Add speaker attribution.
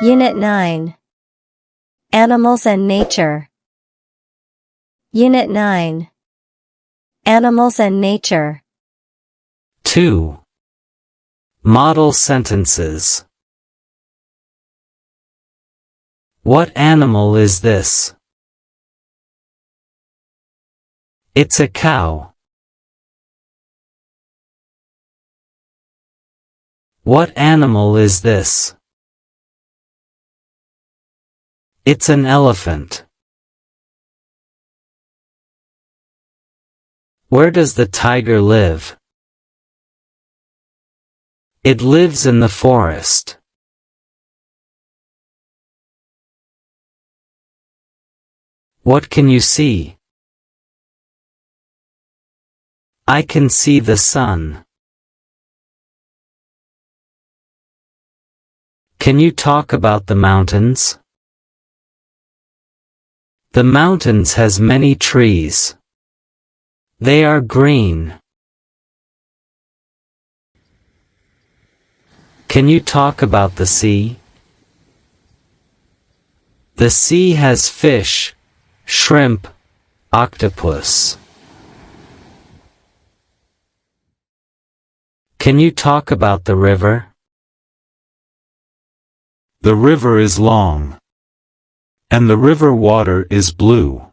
Speaker 1: Unit 9. Animals and Nature. Unit 9. Animals and Nature.
Speaker 2: 2. Model sentences. What animal is this? It's a cow. What animal is this? It's an elephant. Where does the tiger live? It lives in the forest. What can you see? I can see the sun. Can you talk about the mountains? The mountains has many trees. They are green. Can you talk about the sea? The sea has fish, shrimp, octopus. Can you talk about the river?
Speaker 3: The river is long, and the river water is blue.